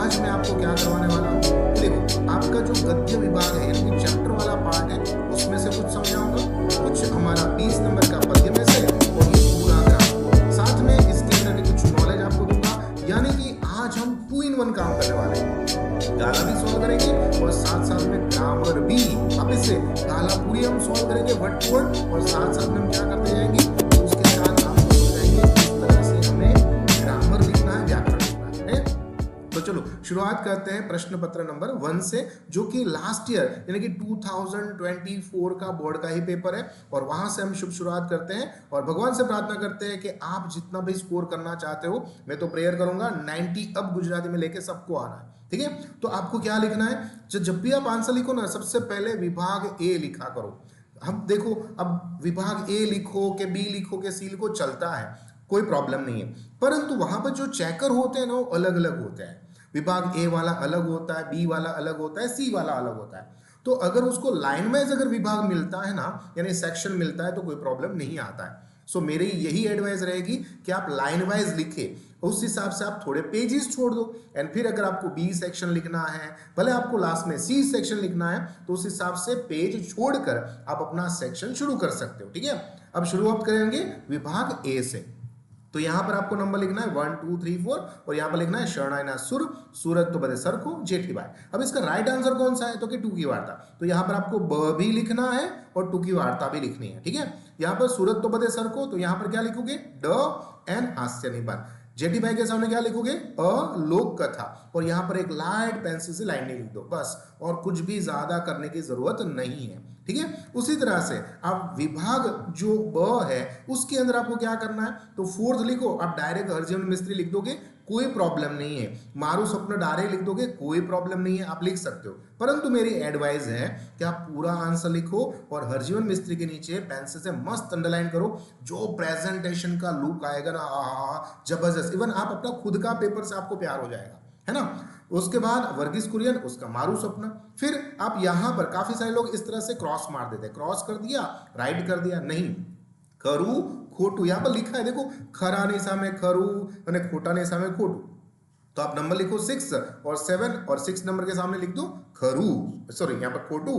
आज मैं आपको क्या करवाने वाला हूँ, देखो आपका जो गद्य विभाग है यानी चैप्टर वाला पार्ट है उसमें से कुछ समझाऊंगा, कुछ हमारा 20 नंबर का पद्य में से और ये पूरा ग्रामर, साथ में इसके अंदर भी कुछ नॉलेज आपको दूंगा। यानी कि आज हम 2 in 1 काम करने वाले हैं, गाला भी सॉल्व करेंगे और साथ साथ में ग्रामर भी। अब इससे गाला पूरी हम सॉल्व करेंगे वर्ड टू वर्ड और साथ साथ में हम क्या करते जाएंगे, उसके साथ आप समझाएंगे किस तरह से हमें ग्रामर लिखना है, व्याकरण लिखना है। तो चलो शुरुआत करते हैं प्रश्न पत्र नंबर 1 से, जो कि लास्ट ईयर यानी कि 2024 का बोर्ड का ही पेपर है और वहां से हम शुभ शुरुआत करते हैं और भगवान से प्रार्थना करते हैं कि आप जितना भी स्कोर करना चाहते हो, मैं तो प्रेयर करूंगा 90 अब गुजराती में लेके सबको आना है, ठीक है। तो आपको क्या लिखना है, जब भी आप आंसर लिखो ना, सबसे पहले विभाग ए लिखा करो। हम देखो, अब विभाग ए लिखो के बी लिखो के सी लिखो, चलता है, कोई प्रॉब्लम नहीं है, परंतु वहां पर जो चेकर होते हैं ना वो अलग अलग होते हैं। विभाग ए वाला अलग होता है, बी वाला अलग होता है, सी वाला अलग होता है। तो अगर उसको लाइन वाइज अगर विभाग मिलता है ना, यानी सेक्शन मिलता है, तो कोई प्रॉब्लम नहीं आता है। सो मेरी यही एडवाइस रहेगी कि आप लाइन वाइज लिखे, उस हिसाब से आप थोड़े पेजेस छोड़ दो एंड फिर अगर आपको बी सेक्शन लिखना है, भले आपको लास्ट में सी सेक्शन लिखना है, तो उस हिसाब से पेज छोड़कर आप अपना सेक्शन शुरू कर सकते हो, ठीक है। अब शुरुआत करेंगे विभाग ए से। तो यहां पर आपको नंबर लिखना है 1 2 3 4 और यहां पर लिखना है शरणायना सुर, सूरत तो बदे सर को जेठी बाय। अब इसका राइट आंसर कौन सा है, तो कि टू की वार्ता। तो यहां पर आपको ब भी लिखना है और टू की वार्ता भी लिखनी है, ठीक है। यहां पर सूरत तो बदे सर को, तो यहां पर क्या लिखोगे, ड एन हास्य निबंध। जेठी भाई के सामने क्या लिखोगे, अ लोक कथा, और यहां पर एक लाइट पेंसिल से लाइन लिख दो बस, और कुछ भी ज्यादा करने की जरूरत नहीं है, ठीक है। उसी तरह से आप विभाग जो ब है उसके अंदर आपको क्या करना है, तो फोर्थ लिखो, आप डायरेक्ट हरजीवन मिस्त्री लिख दोगे, कोई प्रॉब्लम नहीं है। मारू स्वप्न डायरेक्ट लिख दोगे, कोई प्रॉब्लम नहीं है, आप लिख सकते हो, परंतु मेरी एडवाइस है कि आप पूरा आंसर लिखो और हरजीवन मिस्त्री के नीचे पेंसिल से मस्त अंडरलाइन करो। जो प्रेजेंटेशन का लुक आएगा ना, जबरदस्त, इवन आप अपना खुद का पेपर से आपको प्यार हो जाएगा, है ना। उसके बाद वर्गीस कुरियन, उसका मारू स्वप्न। फिर आप यहां पर काफी सारे लोग इस तरह से क्रॉस मार देते हैं, क्रॉस कर दिया, राइट कर दिया, नहीं, करू खोटू, यहां पर लिखा है देखो, खरा ने सामे खरू और खोटा ने सामे खोटू, तो आप नंबर लिखो 6 और 7 और 6 नंबर के सामने लिख दो खरू, सॉरी यहां पर खोटू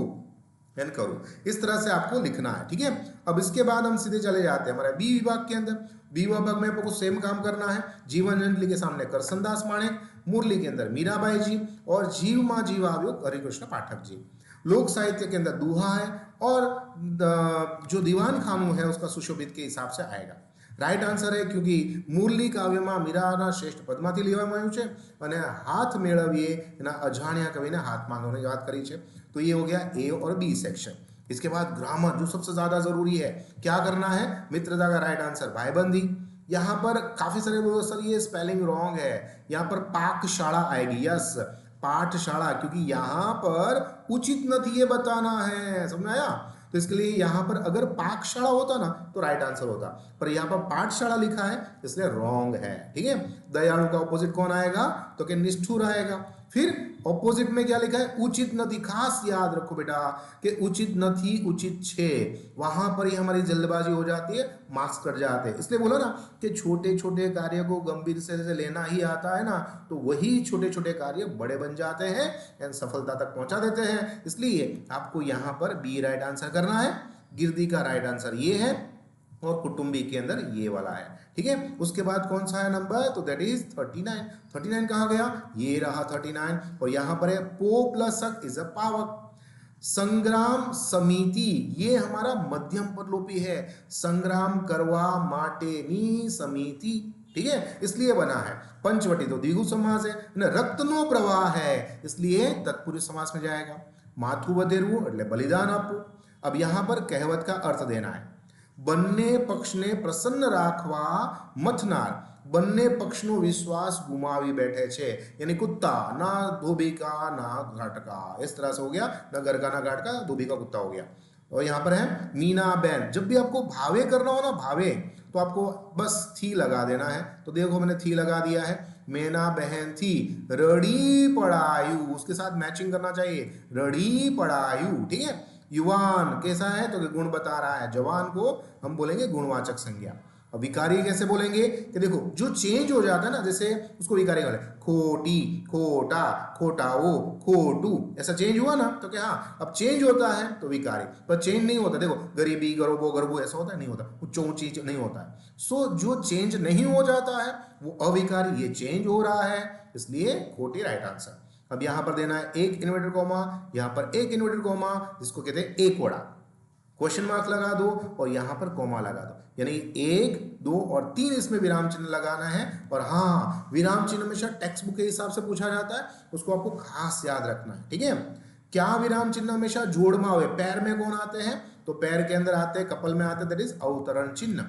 एंड करू, इस तरह से आपको लिखना है, ठीक है। अब इसके बाद हम सीधे चले जाते हैं हमारे बी विभाग के अंदर। बी विभाग में आपको सेम काम करना है। जीवन जंटली के सामने करसनदास माणेक, मुरली के अंदर मीराबाई जी और जीव मां जीवावयोग हरिकृष्ण पाठक जी। लोक साहित्य के अंदर दूहा है और जो दीवान खानू है उसका सुशोभित के हिसाब से आएगा। राइट आंसर है, क्योंकि मुरली કાવ્યમાં મીરાના શ્રેષ્ઠ પદમાંથી લેવામાં આવ્યું છે અને હાથ મેળવીએ એના અજાણ્યા કવિને હાથ માંગવાની વાત કરી છે। तो ये हो गया ए और बी सेक्शन। इसके बाद ग्रामर जो सबसे ज्यादा जरूरी है, क्या करना है, मित्रता का राइट आंसर भाईबंदी। यहाँ पर काफी सारे लोग, सर ये स्पेलिंग रॉन्ग है, यहाँ पर पाकशाला आएगी, यस पाठशाला, क्योंकि यहाँ पर उचित नहीं ये बताना है, समझ आया। तो इसके लिए यहां पर अगर पाकशाला होता ना तो राइट आंसर होता, पर यहां पर पाठशाला लिखा है इसलिए रॉन्ग है, ठीक है। दयालु का ऑपोजिट कौन आएगा, तो कि निष्ठुर आएगा। फिर ऑपोजिट में क्या लिखा है, उचित नहीं, खास याद रखो बेटा कि उचित नहीं उचित छे, वहां पर ही हमारी जल्दबाजी हो जाती है, मार्क्स कट जाते हैं। इसलिए बोला ना कि छोटे छोटे कार्य को गंभीर से लेना ही आता है ना, तो वही छोटे छोटे कार्य बड़े बन जाते हैं एंड सफलता तक पहुंचा देते हैं। इसलिए आपको यहां पर बी राइट आंसर करना है, गिरदी का राइट आंसर ये है और कुटुंबी के अंदर ये वाला है, ठीक है। उसके बाद कौन सा है नंबर, तो दैट इज 39। 39 कहां गया, ये रहा 39 और यहां पर है पो प्लस अक इज अ पावक। संग्राम समिति ये हमारा मध्यम पदलोपी है, संग्राम करवा माटेनी समिति, ठीक है, इसलिए बना है। पंचवटी तो द्विगु समास है, रक्तनो प्रवाह है इसलिए तत्पुरुष समास में जाएगा। माथु वधेरवू એટલે बलिदान આપવું। अब यहां पर कहवत का अर्थ देना है, બંને પક્ષને પ્રસન્ન રાખવા મથનાર બંને પક્ષનો વિશ્વાસ ગુમાવી बैठे छे, यानी कुत्ता ना धोबी का ना घाट का, इस तरह से हो गया, ना घर का ना घाट का, धोबी का कुत्ता हो गया। और यहाँ पर है मीना बहन, जब भी आपको भावे करना हो ना, भावे, तो आपको बस थी लगा देना है। तो देखो मैंने थी लगा दिया है, मेना बहन थी रड़ी पड़ायु, उसके साथ मैचिंग करना चाहिए, रड़ी पड़ायु, ठीक है। युवान कैसा है, तो गुण बता रहा है, जवान को हम बोलेंगे गुणवाचक संज्ञा। अब विकारी कैसे बोलेंगे कि देखो जो चेंज हो जाता है ना, जैसे उसको विकारी बोले, खोटी, खोटा, खोटाओ, खोटू, ऐसा चेंज हुआ ना तो क्या, हाँ अब चेंज होता है तो विकारी। पर चेंज नहीं होता, देखो गरीबी, गरबो, गरबो ऐसा होता है, नहीं होता, ऊंचो ऊंची नहीं होता है। सो जो चेंज नहीं हो जाता है वो अविकारी, ये चेंज हो रहा है, इसलिए खोटी राइट आंसर। अब यहां पर देना है एक इन्वर्टेड कॉमा, यहां पर एक इन्वर्टेड कॉमा, जिसको कहते हैं एक वड़ा, क्वेश्चन मार्क लगा दो और यहां पर कॉमा लगा दो, यानी 1, 2 और 3 इसमें विराम चिन्ह लगाना है। और हाँ, विराम चिन्ह हमेशा टेक्स्ट बुक के हिसाब से पूछा जाता है, उसको आपको खास याद रखना है, ठीक है। क्या विराम चिन्ह हमेशा जोड़मा हुए, पैर में कौन आते हैं, तो पैर के अंदर आते हैं, कपल में आते हैं, दैट इज अवतरण चिन्ह।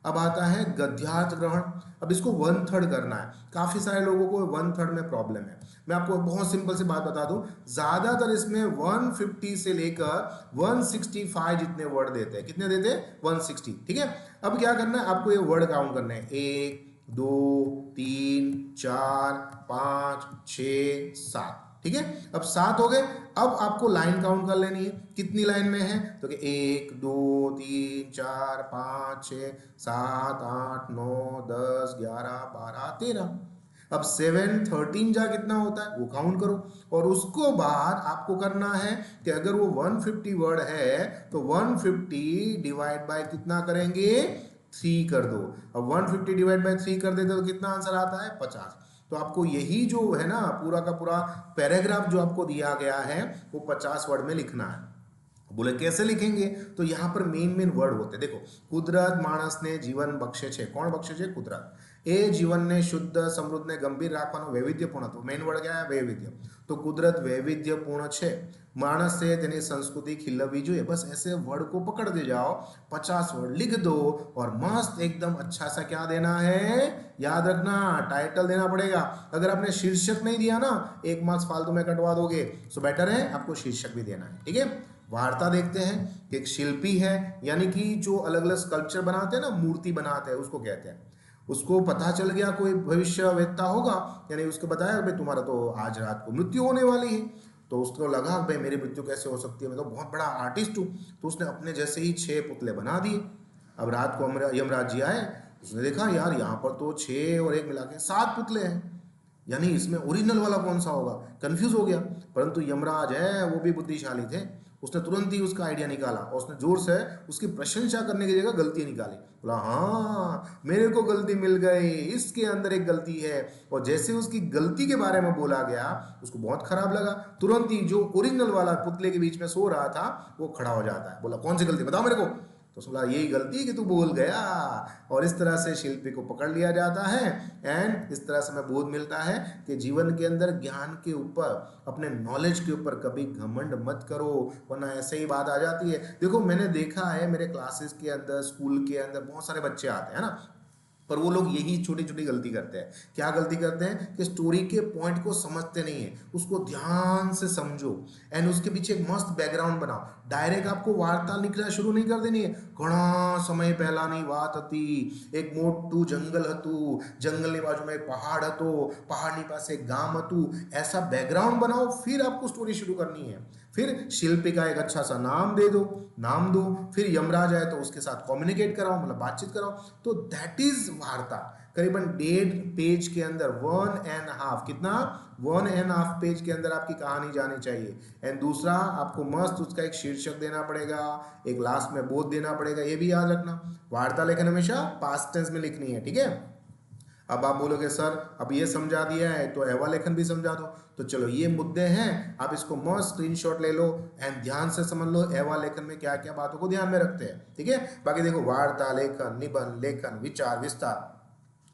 अब आता है गद्यार्थ ग्रहण, अब इसको 1/3 करना है। काफी सारे लोगों को 1/3 में प्रॉब्लम है। मैं आपको बहुत सिंपल सी बात बता दूं, ज्यादातर इसमें 150 से लेकर 165 जितने वर्ड देते हैं, कितने देते हैं 160, ठीक है। अब क्या करना है, आपको ये वर्ड काउंट करने हैं, 1, 2, 3, 4, 5, 6, 7, ठीक है। अब 7 हो गए। अब आपको लाइन काउंट कर लेनी है, कितनी लाइन में है, तो कि 1, 2, 3, 4, 5, 6, 7, 8, 9, 10, 11, 12, 13। अब 7, 13 जा कितना होता है वो काउंट करो, और उसको बाद आपको करना है कि अगर वो 150 वर्ड है तो 150 डिवाइड बाय कितना करेंगे, 3 कर दो। अब 150 डिवाइड बाय 3 कर देते तो कितना आंसर आता है, 50। तो आपको यही जो है ना पूरा का पूरा पैराग्राफ जो आपको दिया गया है वो 50 वर्ड में लिखना है। बोले कैसे लिखेंगे, तो यहाँ पर मेन वर्ड होते हैं, देखो, कुदरत मानस ने जीवन बख्शे छे, कौन बख्शे छे, कुदरत। એ જીવનને શુદ્ધ સમૃદ્ધને ગંભીર રાખવાનું વૈવિધ્યપૂર્ણ હતું, મેઇન વર્ડ क्या है, वैविध्य। तो कुदरत वैविध्यपूर्ण છે, मानस से तेनी संस्कृति खिलवी જોઈએ, बस ऐसे वर्ड को पकड़ दे जाओ, 50 वर्ड लिख दो और मस्त एकदम अच्छा सा क्या देना है, याद रखना टाइटल देना पड़ेगा। अगर आपने शीर्षक नहीं दिया ना, 1 मार्क्स फालतू में कटवा दोगे, सो बेटर है आपको शीर्षक भी देना है, ठीक है। वार्ता देखते हैं कि एक शिल्पी है, यानी कि जो अलग अलग स्कल्पचर बनाते हैं ना, मूर्ति बनाते हैं, उसको कहते हैं। उसको पता चल गया कोई भविष्यवेत्ता होगा, यानी उसको बताया भाई तुम्हारा तो आज रात को मृत्यु होने वाली है, तो उसको लगा भाई मेरी मृत्यु कैसे हो सकती है, मैं तो बहुत बड़ा आर्टिस्ट हूँ, तो उसने अपने जैसे ही 6 पुतले बना दिए। अब रात को यमराज जी आए, उसने देखा यार यहाँ पर तो 6 और 1 मिला के 7 पुतले हैं, यानी इसमें ओरिजिनल वाला कौन सा होगा, कंफ्यूज हो गया। परंतु यमराज है वो भी बुद्धिशाली थे, उसने तुरंत ही उसका आइडिया निकाला और उसने जोर से उसकी प्रशंसा करने की जगह गलती निकाली, बोला हाँ मेरे को गलती मिल गई, इसके अंदर एक गलती है। और जैसे उसकी गलती के बारे में बोला गया उसको बहुत खराब लगा, तुरंत ही जो ओरिजिनल वाला पुतले के बीच में सो रहा था वो खड़ा हो जाता है, बोला कौन सी गलती बताओ मेरे को, तो बोला यही गलती है कि तू बोल गया। और इस तरह से शिल्पी को पकड़ लिया जाता है एंड इस तरह से हमें बोध मिलता है कि जीवन के अंदर ज्ञान के ऊपर, अपने नॉलेज के ऊपर कभी घमंड मत करो, वरना ऐसे ही बात आ जाती है। देखो मैंने देखा है मेरे क्लासेस के अंदर, स्कूल के अंदर बहुत सारे बच्चे आते हैं ना, पर वो लोग यही छोटी छोटी गलती करते हैं। क्या गलती करते हैं कि स्टोरी के पॉइंट को समझते नहीं है, उसको ध्यान से समझो एंड उसके पीछे एक मस्त बैकग्राउंड बनाओ। डायरेक्ट आपको वार्ता लिखना शुरू नहीं कर देनी है, घणा समय पहलानी વાત હતી, એક મોટું જંગલ હતું, જંગલની બાજુમાં એક પહાડ હતો, પહાડની પાસે એક ગામ હતું, ऐसा बैकग्राउंड बनाओ, फिर आपको स्टोरी शुरू करनी है। फिर शिल्पी का एक अच्छा सा नाम दे दो, नाम दो, फिर यमराज आए तो उसके साथ कम्युनिकेट कराओ, मतलब बातचीत कराओ, तो दैट इज वार्ता। करीबन 1.5 पेज के अंदर 1.5 कितना 1.5 पेज के अंदर आपकी कहानी जानी चाहिए। एंड दूसरा आपको मस्त उसका एक शीर्षक देना पड़ेगा, एक लास्ट में बोध देना पड़ेगा, ये भी याद रखना। वार्ता लेखन हमेशा पास्ट टेंस में लिखनी है, ठीक है। अब आप बोलोगे सर अब ये समझा दिया है तो एवा लेखन भी समझा दो, तो चलो ये मुद्दे हैं, आप इसको मस्त स्क्रीनशॉट ले लो एंड ध्यान से समझ लो एवा लेखन में क्या क्या बातों को ध्यान में रखते हैं, ठीक है। बाकी देखो वार्ता लेखन, निबंध लेखन, विचार विस्तार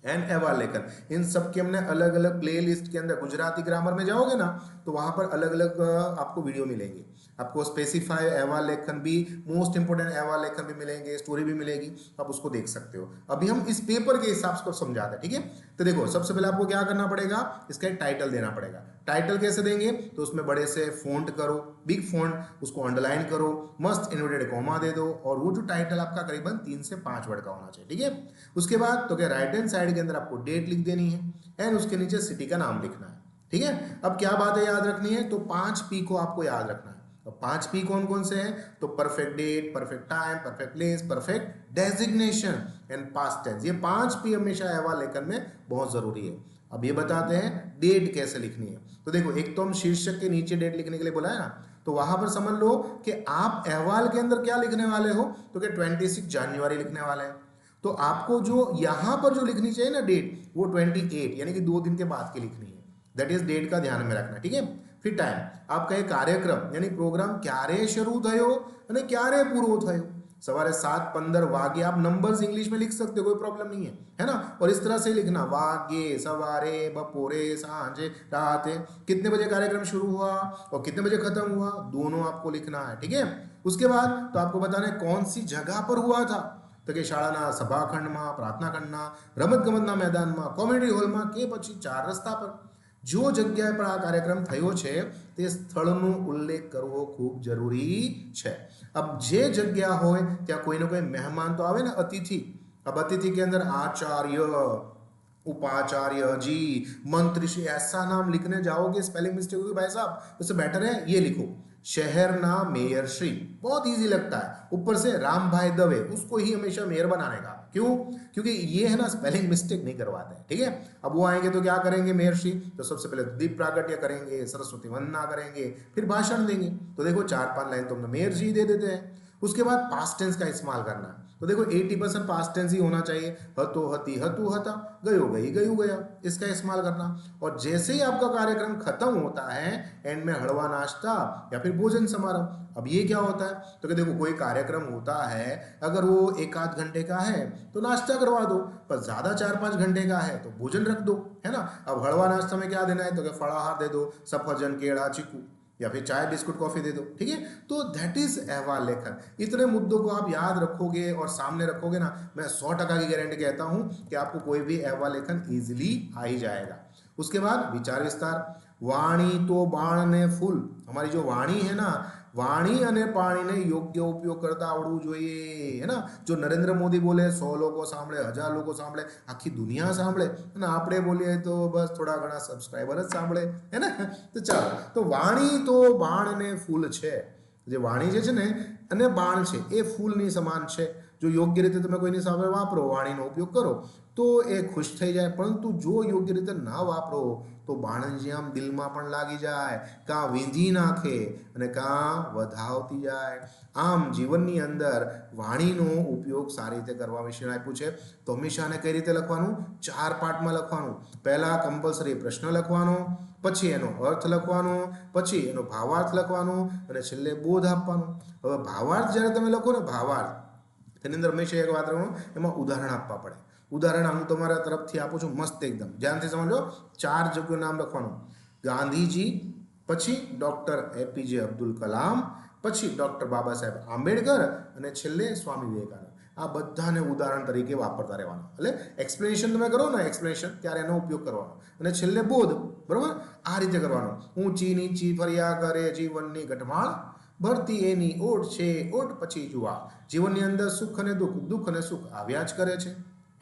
एंड एवा लेखन, इन सब के हमने अलग अलग प्ले लिस्ट के अंदर, गुजराती ग्रामर में जाओगे ना तो वहां पर अलग अलग आपको वीडियो मिलेंगे, आपको स्पेसिफाई एवा लेखन भी, मोस्ट इंपोर्टेंट एवा लेखन भी मिलेंगे, स्टोरी भी मिलेगी, आप उसको देख सकते हो। अभी हम इस पेपर के हिसाब से समझाते हैं, ठीक है। तो देखो सबसे पहले आपको क्या करना पड़ेगा, इसका एक टाइटल देना पड़ेगा। टाइटल कैसे देंगे, तो उसमें बड़े से फॉन्ट करो, बिग फॉन्ट, उसको अंडरलाइन करो, मस्त इन्वर्टेड कॉमा दे दो, और वो जो टाइटल आपका करीबन 3 से 5 वर्ड का होना चाहिए, ठीक है। उसके बाद तो क्या राइट हैंड साइड के अंदर आपको डेट लिख देनी है एंड उसके नीचे सिटी का नाम लिखना है, ठीक है। अब क्या बात है याद रखनी है, तो 5 P को आपको याद रखना है। तो 5 P कौन कौन से हैं? तो perfect date, perfect time, perfect place, perfect designation and past tense. ये 5 P हमेशा अहवाल लेखन में बहुत जरूरी है। अब ये बताते हैं डेट कैसे लिखनी है। तो देखो, एक तो हम शीर्षक के नीचे डेट लिखने के लिए बोला है ना, तो वहां पर समझ लो कि आप अहवाल के अंदर क्या लिखने वाले हो, तो क्या 26 जनवरी लिखने वाले हैं। तो आपको जो यहां पर जो लिखनी चाहिए ना डेट, वो 28 यानी कि 2 दिन के बाद की लिखनी है। दैट इज डेट का ध्यान में रखना, ठीक है। फिर टाइम, आपका ये कार्यक्रम यानी प्रोग्राम क्यारे शुरू थयो અને ક્યારે પૂરો થયો। सवारे 7:15 वागे, आप नंबर्स इंग्लिश में लिख सकते हो, कोई प्रॉब्लम नहीं है ना। और इस तरह से लिखना, वागे, सवारे, बपोरे, सांझे, राते, कितने बजे कार्यक्रम शुरू हुआ और कितने बजे खत्म हुआ, दोनों आपको लिखना है, ठीक है। उसके बाद तो आपको बताना है कौन सी जगह पर हुआ था, तो कि શાળાના સભાખંડમાં, પ્રાર્થના ખંડના, રમતગમતના મેદાનમાં, કોમ્યુનિટી હોલમાં કે પછી 4 રસ્તા પર। जो जग्या पर आ कार्यक्रम थयो छे ते स्थळનો उल्लेख करवो खूब जरूरी छे। अब जे जग्या होय त्या कोई न कोई मेहमान तो आवे ना, अतिथि। अब अतिथि के अंदर आचार्य, उपाचार्य जी, मंत्री श्री, ऐसा नाम लिखने जाओगे स्पेलिंग मिस्टेक होगी भाई साहब, उससे बेटर है ये लिखो, शहर ना मेयर श्री, बहुत इजी लगता है। ऊपर से राम भाई दवे, उसको ही हमेशा मेयर बनाने का, क्यों? क्योंकि ये है ना स्पेलिंग मिस्टेक नहीं करवाते हैं, ठीक है। अब वो आएंगे तो क्या करेंगे मेयर श्री, तो सबसे पहले दीप प्रागट्य करेंगे, सरस्वती वंदना करेंगे, फिर भाषण देंगे। तो देखो 4-5 लाइन तो हमने मेयर जी दे देते हैं। उसके बाद पास्ट टेंस का इस्तेमाल करना है। तो देखो 80% पास्ट टेंस ही होना चाहिए, हतो हती, हतु हता, गयो गई, गयु गया, इसका इस्तेमाल करना। और जैसे ही आपका कार्यक्रम खत्म होता है, एंड में हलवा नाश्ता या फिर भोजन समारोह। अब ये क्या होता है, तो कि देखो कोई कार्यक्रम होता है, अगर वो 1-8 घंटे का है तो नाश्ता करवा दो, पर ज्यादा 4-5 घंटे का है तो भोजन रख दो, है ना। अब हलवा नाश्ता में क्या देना है, तो कि फलाहार दे दो, सफरजन, केड़ा, चीकू, या फिर चाय बिस्कुट कॉफी दे दो, ठीक है। तो दैट इज अहवाल लेखन। इतने मुद्दों को आप याद रखोगे और सामने रखोगे ना, मैं 100% की गारंटी कहता हूं कि आपको कोई भी अहवाल लेखन इजीली आ ही जाएगा। उसके बाद विचार विस्तार, वाणी तो बाण ने फूल, हमारी जो वाणी है ना, वाणी અને પાણીને યોગ્ય ઉપયોગ કરતા આવડવું જોઈએ, है ना। जो नरेंद्र मोदी बोले 100 લોકો સાંભળે, 1000 લોકો સાંભળે, આખી દુનિયા સાંભળે, અને આપણે બોલીએ તો બસ થોડા ઘણા સબસ્ક્રાઇબર જ સાંભળે, है ना। તો ચાલો, તો વાણી તો બાણ ને ફૂલ છે। જે વાણી જે છે ને અને બાણ છે એ ફૂલની સમાન છે। જો યોગ્ય રીતે તમે કોઈની સામે વાપરો, વાણીનો ઉપયોગ કરો તો એ ખુશ થઈ જાય, પરંતુ જો યોગ્ય રીતે ના વાપરો તો બાણની આમ દિલમાં પણ લાગી જાય, કાં વીંધી નાખે અને કાં વધાવતી જાય। આમ જીવનની અંદર વાણીનો ઉપયોગ સારી રીતે કરવા વિશે આપ્યું છે। તો હંમેશા આને કઈ રીતે લખવાનું, 4 પાર્ટમાં લખવાનું। પહેલા કમ્પલસરી પ્રશ્ન લખવાનો, પછી એનો અર્થ લખવાનો, પછી એનો ભાવાર્થ લખવાનો, અને છેલ્લે બોધ આપવાનો। હવે ભાવાર્થ જ્યારે તમે લખો ને, ભાવાર્થ તેની અંદર હંમેશા એક વાત રહેવાનું, એમાં ઉદાહરણ આપવા પડે। ઉદાહરણ હું તમારા તરફથી આપું છું, મસ્ત એકદમ ધ્યાનથી સમજો। 4 જગ્યાનું નામ લખવાનું, ગાંધીજી, પછી ડોક્ટર એપીજે અબ્દુલ કલામ, પછી ડોક્ટર બાબા સાહેબ આંબેડકર, અને છેલ્લે સ્વામી વિવેકાનંદ। આ બધાને ઉદાહરણ તરીકે વાપરતા રહેવાનું। એટલે એક્સપ્લેનેશન તમે કરો ને, એક્સપ્લેનેશન ત્યારે એનો ઉપયોગ કરવાનો, અને છેલ્લે બોધ, બરોબર, આ રીતે કરવાનો। ઊંચી નીચી ફર્યા કરે જીવનની ઘટમાળ, ભરતી એની ઓટ છે, ઓટ પછી જુआ। जीवन अंदर सुख ने दुख, दुख ने सुख आव्या ज करे छे,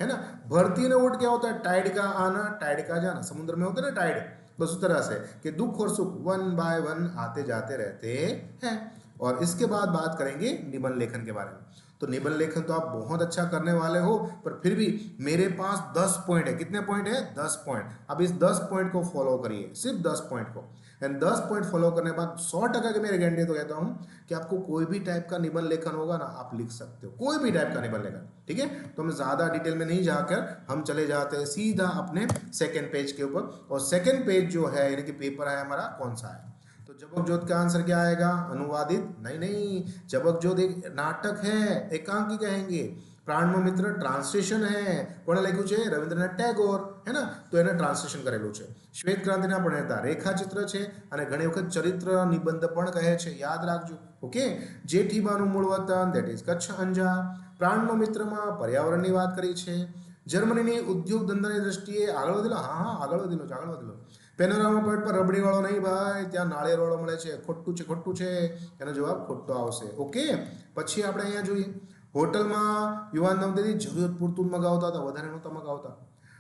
है ना। भरती ने ओट क्या होता है, टाइड का आना, टाइड का जाना। समुद्र में होता है ना टाइड, बस उस तरह से कि दुख और सुख 1 बाय 1 आते जाते रहते हैं। और इसके बाद बात करेंगे निबंध लेखन के बारे में। तो निबंध लेखन तो आप बहुत अच्छा करने वाले हो, पर फिर भी मेरे पास 10 पॉइंट है। कितने पॉइंट है, 10 पॉइंट। अब इस 10 पॉइंट को फॉलो करिए, सिर्फ 10 पॉइंट को। एंड 10 पॉइंट फॉलो करने के बाद 100% की मेरी गारंटी तो कहता हूं कि आपको कोई भी टाइप का निबंध लेखन होगा ना, आप लिख सकते हो, कोई भी टाइप का निबंध लेखन, ठीक है। तो हम ज्यादा डिटेल में नहीं जाकर हम चले जाते हैं सीधा अपने सेकेंड पेज के ऊपर। और सेकेंड पेज जो है यानी कि पेपर है हमारा, कौन सा है, तो जबक जोत का आंसर क्या आएगा, अनुवादित नहीं, जबक जोत एक नाटक है, एकांकी कहेंगे। प्राणनो मित्र ट्रांसलेशन है, कोने लख्યું છે, રવિન્દ્રનાથ ટેગોર, है ना। तो એને ટ્રાન્સલેશન કરેલું છે। શ્વેત ક્રાંતિના પ્रणेता રેખાચિત્ર છે, અને ઘણી વખત ચરિત્ર નિબંધ પણ કહે છે, યાદ રાખજો, ઓકે। જેઠીબાનું મૂળ વતન ધેટ ઇઝ કચ્છ અંજાર। પ્રાણનો મિત્રમાં પર્યાવરણની વાત કરી છે। જર્મનીની ઉદ્યોગ ધંધાની દ્રષ્ટિએ આગળ વધેલો, હા આગળ વધેલો। પેનોરામા પોઈન્ટ પર રબડી વાળો નહીં ભાઈ, ત્યાં નાળિયેર વાળો મળે છે, ખોટું છે, એનો જવાબ ખોટો આવશે, ઓકે। પછી આપણે અહીંયા જોઈએ, હોટલમાં યુવાન દંપતી જરૂરત પૂરતું મગાવતા હતા, વધારે નહોતા મગાવતા।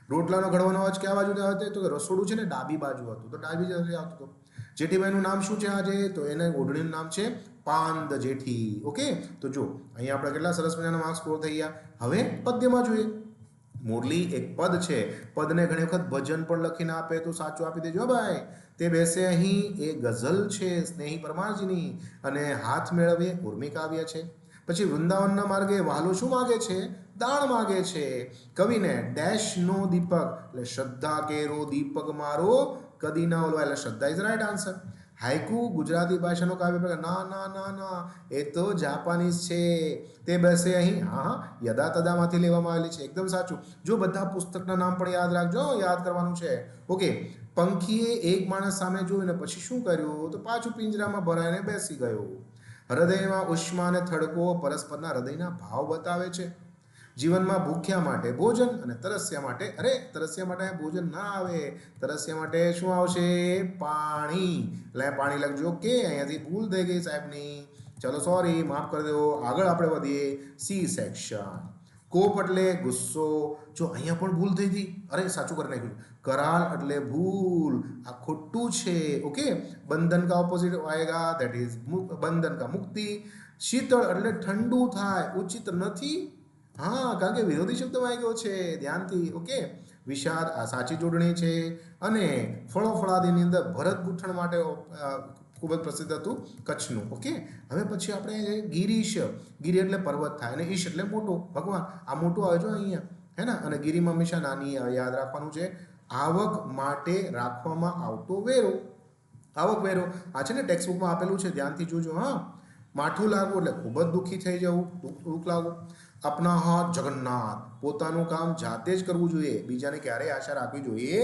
રોટલાનો ઘડવાનો અવાજ કયા બાજુ હતો, તો કે રસોડું છે ને ડાબી બાજુ હતું, તો ડાબી બાજુ આવતું હતું। જેઠીભાઈનું નામ શું છે આજે? તો એને ઓઢણીનું નામ છે પાંદ જેઠી. ઓકે, તો જો અહીંયા આપણે કેટલા સરસ મજાના માર્ક્સ સ્કોર થઈ ગયા. હવે પદ્યમાં જોઈએ. મોરલી એક પદ છે. પદને ઘણી વખત ભજન પણ લખીને આપે તો સાચું આપી દેજો ભાઈ. તે બેસે અહીં એ ગઝલ છે સ્નેહી પરમારજીની, અને હાથ મેળવીએ ઉર્મી કાવ્ય છે. પછી વૃંદાવનના માર્ગે વાલો શું માગે છે? દાણ માગે છે. કવિને ડેશનો દીપક એટલે શ્રદ્ધા કેરો દીપક મારો કદી ના ઓલવા, એટલે શ્રદ્ધા is right answer. Haiku Gujarati ભાષાનો કાવ્ય પ્રકાર? ના ના ના ના, એ તો જાપાનીઝ છે. તે બેસે અહીં, હા યદા તદામાંથી લેવામાં આવેલી છે. એકદમ સાચું. જો બધા પુસ્તકના નામ પણ યાદ રાખજો, યાદ કરવાનું છે. ઓકે, પંખીએ એક માણસ સામે જોયું ને પછી શું કર્યું? તો પાછું પિંજરામાં ભરાઈને બેસી ગયું. હૃદયમાં ઉષ્મા અને થડકો પરસ્પરના હૃદયના ભાવ બતાવે છે. જીવનમાં ભૂખ્યા માટે ભોજન અને તરસ્યા માટે, અરે તરસ્યા માટે ભોજન ના આવે, તરસ્યા માટે શું આવશે? પાણી. એટલે પાણી લખજો. કે અહીંયાથી ભૂલ થઈ ગઈ સાહેબની, ચલો સોરી, માફ કરી દો. આગળ આપણે વધીએ. C section. કોપ એટલે ગુસ્સો. જો અહીંયા પણ ભૂલ થઈ હતી. અરે સાચું કરી નાખ્યું. कराल એટલે ભૂલ, આ ખોટું છે. ઓકે, બંધન કા ઓપોઝિટ આएगा, ધેટ ઇઝ બંધન કા મુક્તિ. શીતળ એટલે ઠંડુ થાય, ઉચિત નથી. હા, કારણ કે વિરોધી શબ્દ વાગ્યો છે, ધ્યાનથી. ઓકે, વિષાદ આ સાચી જોડણી છે. અને ફળો ફળાદીની અંદર ભરત ગૂંથણ માટે ખૂબ જ પ્રસિદ્ધ હતું કચ્છનું. ઓકે, હવે પછી આપણે ગિરીશ. ગિરી એટલે પર્વત થાય, અને ઈશ એટલે મોટો, ભગવાન. આ મોટું આવે જો અહીંયા, હે ને. અને ગિરીમાં હંમેશા નાની યાદ રાખવાનું છે. આવક માટે રાખવામાં આવતો વેરો. આવક વેરો આ છે ને ટેક્સ્ટબુકમાં આપેલું છે, ધ્યાનથી જોજો. હા, માઠું લાગવું એટલે ખૂબ જ દુઃખી થઈ જવું, દુઃખ લાગવું. અપના હાથ જગન્નાથ, પોતાનું કામ જાતે જ કરવું જોઈએ, બીજાને ક્યારેય આશા રાખવી જોઈએ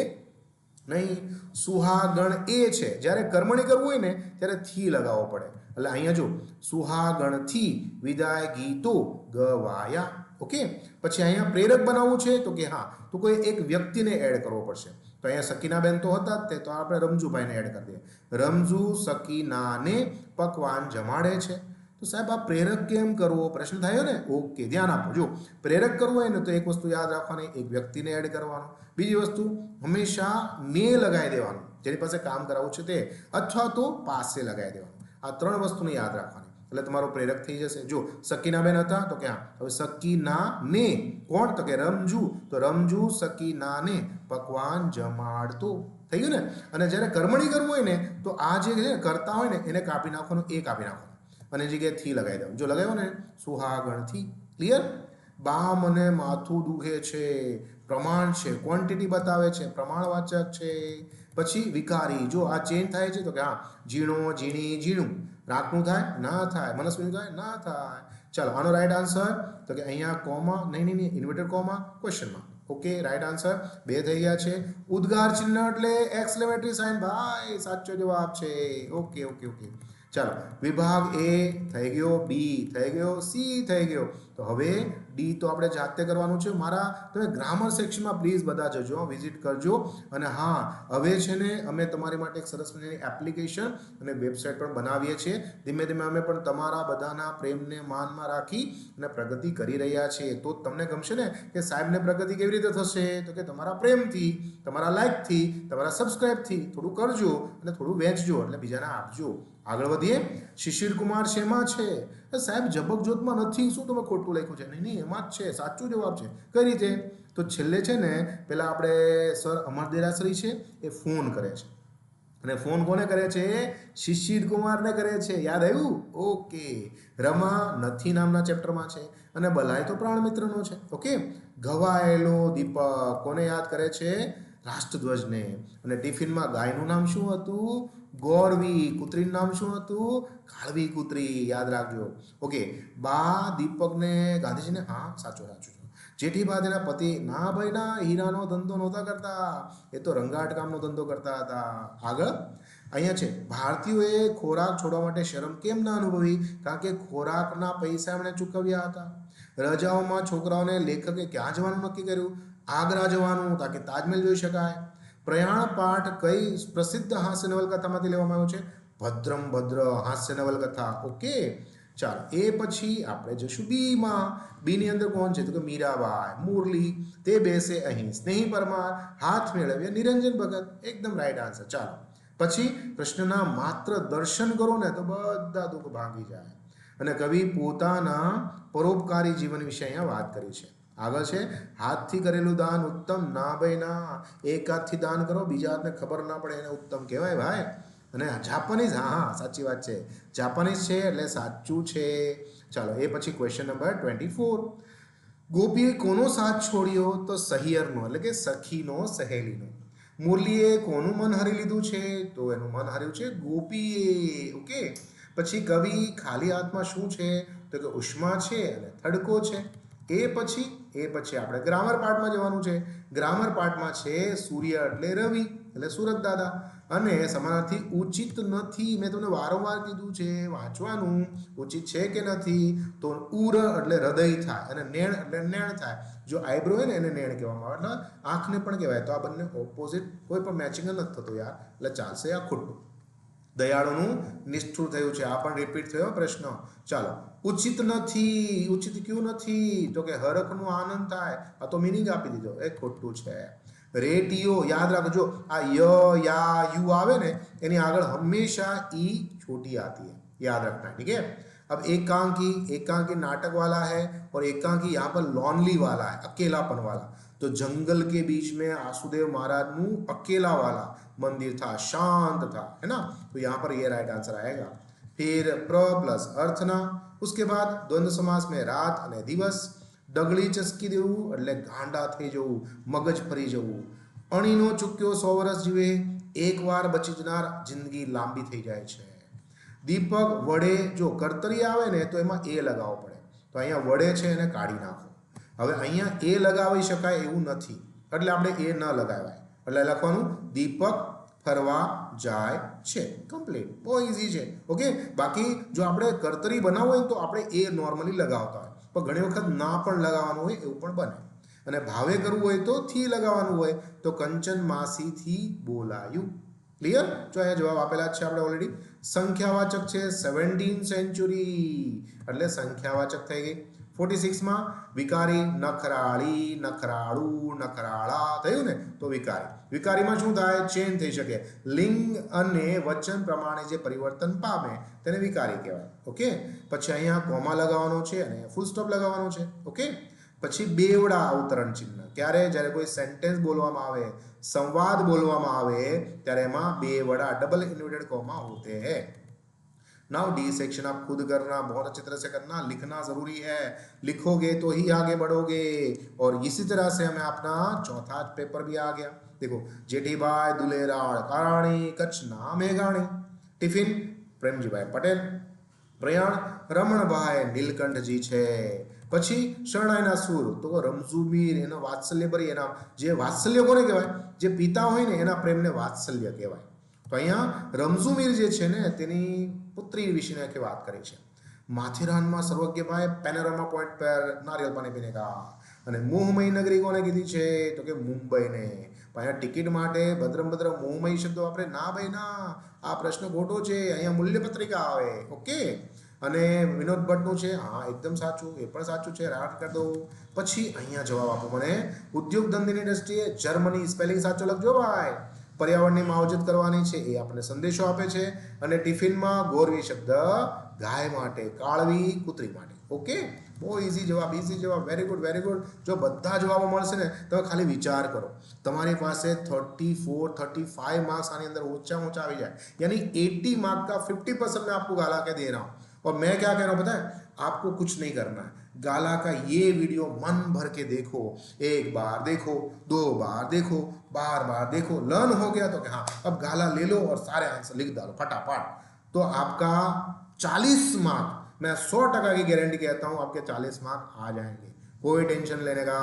નહીં. સુહાગણ એ છે, જ્યારે કર્મણી કરવું હોય ને ત્યારે થી લગાવવો પડે. એટલે અહીંયા જો સુહાગણથી વિદાય ગીતો ગવાયા. ઓકે, પછી અહીંયા પ્રેરક બનાવવું છે તો કે હા, તો કોઈ એક વ્યક્તિને એડ કરવો પડશે. તો અહીંયા સકીનાબેન તો હતા જ તે, તો આપણે રમજુભાઈને એડ કરી દઈએ. રમજુ સકીનાને પકવાન જમાડે છે. તો સાહેબ આ પ્રેરક કેમ કરવો? પ્રશ્ન થયો ને. ઓકે, ધ્યાન આપો. જો પ્રેરક કરવું હોય ને તો એક વસ્તુ યાદ રાખવાની, એક વ્યક્તિને એડ કરવાનો. બીજી વસ્તુ હંમેશા ને લગાવી દેવાનું, જેની પાસે કામ કરાવવું છે તે, અથવા તો પાસે લગાવી દેવાનું. આ ત્રણ વસ્તુને યાદ રાખવાની, એટલે તમારો પ્રેરક થઈ જશે. જો સકીનાબેન હતા તો ક્યાં? હવે સકીના ને કોણ? તો કે રમજુ. તો રમજુ સકીનાને પકવાન જમાડતો. થઈ ગયું ને. અને જ્યારે કર્મણી કરવું હોય ને તો આ જે કરતા હોય ને એને કાપી નાખવાનું, એ કાપી નાખવાનું, અને જગ્યાએ થી લગાવી દેવાનું. જો લગાવ્યો ને સુહાગણથી. ક્લિયર? બામ અને માથું દુખે છે, પ્રમાણ છે, ક્વોન્ટિટી બતાવે છે, પ્રમાણવાચક છે. પછી વિકારી, જો આ ચેન્જ થાય છે તો કે હા, ઝીણો ઝીણી ઝીણું. રાતનું થાય? ના થાય. મનસ્વીનું થાય? ના થાય. ચાલો, આનો રાઈટ આન્સર તો કે અહીંયા કોમા, નહીં, ઇન્વર્ટેડ કોમા, ક્વેશ્ચનમાં. ઓકે, રાઈટ આન્સર 2 થઈ ગયા છે. ઉદ્ગાર ચિહ્ન એટલે એક્સક્લેમેટરી સાઇન ભાઈ, સાચો જવાબ છે. ઓકે ઓકે ઓકે, ચાલો. વિભાગ એ થઈ ગયો, બી થઈ ગયો, સી થઈ ગયો. તો હવે ડી તો આપણે જાતે કરવાનું છે. મારા તમે ગ્રામર સેક્શનમાં પ્લીઝ બધા જજો, વિઝિટ કરજો. અને હા, હવે છે ને અમે તમારી માટે એક સરસ મજાની એપ્લિકેશન અને વેબસાઇટ પણ બનાવીએ છીએ. ધીમે ધીમે અમે પણ તમારા બધાના પ્રેમને માનમાં રાખી અને પ્રગતિ કરી રહ્યા છીએ. તો તમને ગમશે ને કે સાહેબને પ્રગતિ કેવી રીતે થશે? તો કે તમારા પ્રેમથી, તમારા લાઈકથી, તમારા સબસ્ક્રાઇબથી. થોડું કરજો અને થોડું વેચજો, એટલે બીજાને આપજો. આગળ વધીએ. શિશિર કુમાર શેમાં છે? સાહેબ જબકજોતમાં નથી, શું તમે ખોટું લખ્યું છે? નહીં, એમાં જ છે, સાચું જવાબ છે. કઈ રીતે? તો છેલ્લે છે ને પેલા આપણે સર અમર દેરાસરી છે, એ ફોન કરે છે. અને ફોન કોને કરે છે? શિશિર કુમારને કરે છે. યાદ આવ્યું? ઓકે. રમા નથી નામના ચેપ્ટરમાં છે, અને બલાય તો પ્રાણ મિત્રનો છે. ઓકે, ઘવાયેલો દીપક કોને યાદ કરે છે? રાષ્ટ્રધ્વજને. અને ટિફિનમાં ગાયનું નામ શું હતું? ગોરવી. કૂતરીનું નામ શું હતું? કાળવી કૂતરી. યાદ રાખજો. ઓકે, બા દીપકને ગાંધીજીને, હા સાચું. જેઠીબા તેના પતિ, ના ભાઈ ના, હીરાનો ધંધો નહોતા કરતા, એ તો રંગાટ કામનો ધંધો કરતા હતા. આગળ અહીંયા છે, ભારતીયોએ ખોરાક છોડવા માટે શરમ કેમ ના અનુભવી? કારણ કે ખોરાકના પૈસા એમણે ચૂકવ્યા હતા. રજાઓમાં છોકરાઓને લેખકે ક્યાં જવાનું નક્કી કર્યું? આગ્રા જવાનું, તાકે તાજમહેલ જોઈ શકાય. પ્રયાણ પાઠ કઈ પ્રસિદ્ધ હાસ્ય નવલકથામાંથી લેવામાં આવ્યો છે? ભદ્રમ ભદ્ર હાસ્ય નવલકથા. ઓકે, ચાલો. એ પછી આપણે જશું બીમાં. બીની અંદર કોણ છે? તો કે મીરાબાઈ. મુરલી, તે બેસે અહીં સ્નેહી પરમાર, હાથ મેળવ્યા નિરંજન ભગત. એકદમ રાઈટ આન્સર. ચાલો, પછી કૃષ્ણના માત્ર દર્શન કરો ને તો બધા દુઃખ ભાગી જાય. અને કવિ પોતાના પરોપકારી જીવન વિશે અહીંયા વાત કરી છે. આગળ છે, હાથથી કરેલું દાન ઉત્તમ ના ભાઈ ના. એક હાથથી દાન કરો, બીજા હાથને ખબર ના પડે એને ઉત્તમ કહેવાય ભાઈ. અને જાપાનીઝ, હા હા સાચી વાત છે, જાપાનીઝ છે એટલે સાચું છે. ચાલો એ પછી ક્વેશ્ચન નંબર 24. ગોપીએ કોનો સાથ છોડ્યો? તો સહિયરનો એટલે કે સખીનો, સહેલીનો. મુરલીએ કોનું મન હરી લીધું છે? તો એનું મન હર્યું છે ગોપીએ. ઓકે. પછી કવિ ખાલી હાથમાં શું છે? તો કે ઉષ્મા છે અને થડકો છે. એ પછી આપણે ગ્રામર પાર્ટમાં જવાનું છે. ગ્રામર પાર્ટમાં છે સૂર્ય એટલે રવિ એટલે સુરત દાદા. અને સમાનાર્થી ઉચિત નથી. મેં તમને વારંવાર કીધું છે વાંચવાનું, ઉચિત છે કે નથી. તો ઉર એટલે હૃદય થાય અને નેણ એટલે નેણ થાય. જો આઈબ્રો હોય ને એને નેણ કહેવામાં આવે, એટલે આંખને પણ કહેવાય. તો આ બંને ઓપોઝિટ, કોઈ પણ મેચિંગ નથી થતું યાર, એટલે ચાલશે આ ખોટું. દયાળુનું નિષ્ઠુર થયું છે, આ પણ રિપીટ થયો પ્રશ્ન. ચાલો, ઉચિત નથી. ઉચિત ક્યું નથી? તો કે હરખનો આનંદ થાય. આ તો મિનિંગ આપી દીધો, એ ખોટું છે. રેટિયો યાદ રાખજો, આ ય યા યુ આવે ને એની આગળ હંમેશા ઈ छोटी आती है, याद रखना है, ठीक है. अब एकांकी नाटक वाला है और एकांकी यहाँ पर लॉनली वाला है, अकेलापन वाला. तो जंगल के बीच में आसुदेव महाराज नु अकेला वाला मंदिर था, शांत था, है ना. तो यहाँ पर ये राइट आंसर आएगा. फिर प्र प्लस अर्थना. उसके बाद द्वंद्व समास में रात અને દિવસ. ડગલી ચસકી દેવું એટલે ગાંડા થઈ જવું, મગજ ફરી જવું. અણીનો ચૂક્યો 100 વર્ષ જીવે, એકવાર બચી જનાર જિંદગી લાંબી થઈ જાય છે. દીપક વડે, જો કર્તરી આવે ને તો એમાં એ લગાવવો પડે, તો અહીંયા વડે છે એને કાઢી નાખો. હવે અહીંયા એ લગાવી શકાય એવું નથી એટલે આપણે એ ન લગાવાય, એટલે લખવાનું દીપક ફરવા જાય છે. કમ્પ્લીટ, બહુ ઇઝી છે. ઓકે. બાકી જો આપણે કર્તરી બનાવવું હોય તો આપણે એ નોર્મલી લગાવતા હોય, પણ ઘણી વખત ના પણ લગાવવાનું હોય એવું પણ બને. અને ભાવે કરવું હોય તો થી લગાવવાનું હોય, તો કંચન માસીથી બોલાયું. ક્લિયર? જો અહીંયા જવાબ આપેલા જ છે આપણે ઓલરેડી. સંખ્યાવાચક છે 17th સેન્ચુરી એટલે સંખ્યાવાચક થઈ ગઈ. 46માં વિકારી, નખરાળી, નખરાળું, નખરાળા થયું ને તો વિકારી. વિકારીમાં શું થાય? ચેન્જ થઈ શકે. લિંગ અને વચન પ્રમાણે જે પરિવર્તન પામે તેને વિકારી કહેવાય. ઓકે. પછી અહીંયા કોમા લગાવવાનો છે અને ફૂલ સ્ટોપ લગાવવાનો છે. ઓકે. પછી બેવડા અવતરણ ચિહ્ન. ક્યારે? જ્યારે કોઈ સેન્ટેન્સ બોલવામાં આવે, સંવાદ બોલવામાં આવે ત્યારે એમાં બેવડા डबल इन्वर्टेड कॉमा होते हैं. नाउ डी सेक्शन आप खुद करना, बहुत अच्छी तरह से करना, लिखना जरूरी है. लिखोगे तो ही आगे बढ़ोगे. और इसी तरह से हमें अपना चौथा पेपर भी आ गया. देखो, जेठीबाई दुलेराल काराणी, कच्छना मेघाणी. टिफिन प्रेमजीभाई पटेल. પ્રયાણ રમણભાઈ નીલકંઠજી છે. પછી શરણાઈના સૂર તો રમઝુમીર, એના વાત્સલ્યભરી, એના જે વાત્સલ્ય કોને કહેવાય? જે પિતા હોય ને એના પ્રેમને વાત્સલ્ય કહેવાય. તો અહીંયા રમઝુમીર જે છે ને તેની પુત્રી વિશેની આખી વાત કરી છે. માથેરાનમાં સર્વજ્ઞભાઈ પેનોરામા પોઈન્ટ પર નારિયેલ પાણી પીને કા. અને મોહમય નગરી કોને કીધી છે? તો કે મુંબઈને. અહીંયા ટિકિટ માટે ભદ્રમ મોહમય શબ્દો આપણે ના ભાઈ ના, આ પ્રશ્ન ખોટો છે. અહીંયા મૂલ્યપત્રિકા આવે. ઓકે. અને વિનોદ ભટ્ટનું છે, હા એકદમ સાચું, એ પણ સાચું છે, રાઈટ કરી દો. પછી અહીંયા જવાબ આપો મને. ઉદ્યોગ ધંધીની દ્રષ્ટિએ જર્મની, સ્પેલિંગ સાચો લખજો ભાઈ. પર્યાવરણની માવજત કરવાની છે એ આપણને સંદેશો આપે છે. અને ટિફિનમાં ગોરવી શબ્દ ગાય માટે, કાળવી કૂતરી માટે. ઓકે. બહુ ઇઝી જવાબ, ઇઝી જવાબ. Very good, very good. જો બધા જવાબો મળશે ને તમે ખાલી વિચાર કરો, તમારી પાસે 34-35 मार्क्स आने अंदर ऊंचा ऊंचा आ जाए, यानी 80 मार्क्स का 50% मैं आपको गाला के दे रहा हूँ. और मैं क्या कह रहा हूँ पता है? आपको कुछ नहीं करना है. गाला का ये वीडियो मन भर के देखो, 1 बार देखो, 2 बार देखो, बार बार देखो. लर्न हो गया तो हाँ अब गाला ले लो और सारे आंसर लिख डालो फटाफट. तो आपका 40 मार्क्स, मैं 100% की गारंटी कहता हूँ आपके 40 मार्क्स आ जाएंगे. कोई टेंशन लेने का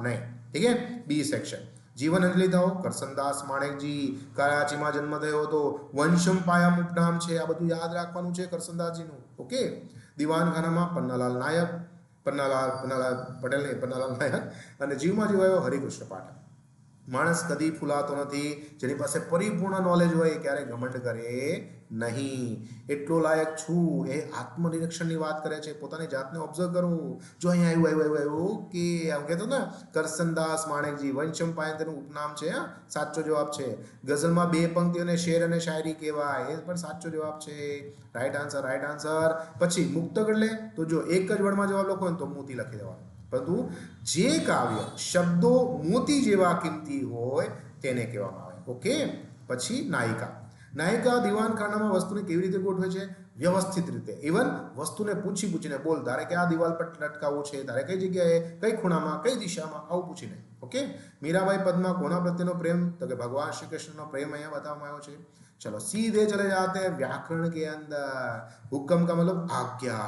नहीं. ठीक है. बी सेक्शन जीवन अंजलि થાઓ. કરસનદાસ માણેકજી કરાચીમાં જન્મ થયો હતો. વંશમ પાયમ ઉપનામ છે, આ બધું યાદ રાખવાનું છે કરસનદાસજીનું. ઓકે. દિવાનખાનામાં પન્નાલાલ પટેલ નાયક અને જીવમાં જીવાયો હરિકૃષ્ણ પાઠક. માણસ કદી ફૂલાતો નથી. જેની પાસે પરિપૂર્ણ નોલેજ હોય એ ક્યારે ઘમંડ કરે નહીં. એટલો લાયક છું એ આત્મનિરીક્ષણની વાત કરે છે. પોતાની જાતને ઓબ્ઝર્વ કરવું. જો અહીંયા આવ્યું કે આમ કહેતો ને કરસનદાસ માણેકજી વંશમ પાયન તેનું ઉપનામ છે. સાચો જવાબ છે. ગઝલમાં 2 પંક્તિઓને શેર અને શાયરી કહેવાય, એ પણ સાચો જવાબ છે. Right answer. પછી મુક્તગળ લે તો જો એક જ વર્ડમાં જવાબ લખો ને તો મોતી લખી દેવાનો. પરંતુ જે કાવ્ય શબ્દો મોતી જેવા કિંમતી હોય તેને કહેવામાં આવે. ઓકે. પછી નાયિકા દીવાનખાનામાં વસ્તુને કેવી રીતે ગોઠવે છે? વ્યવસ્થિત રીતે. ઇવન વસ્તુને પૂછીને બોલ, ધારે કે આ દિવાલ પર લટકાવવું છે, ધારે કઈ જગ્યાએ, કઈ ખૂણામાં, કઈ દિશામાં, આવું પૂછીને. ઓકે. મીરાબાઈ પદમાં કોના પ્રત્યેનો પ્રેમ? તો કે ભગવાન શ્રી કૃષ્ણનો પ્રેમ અહીંયા બતાવવામાં આવ્યો છે. चलो सीधे चले जाते हैं व्याकरण के अंदर. हुक्म का मतलब आज्ञा,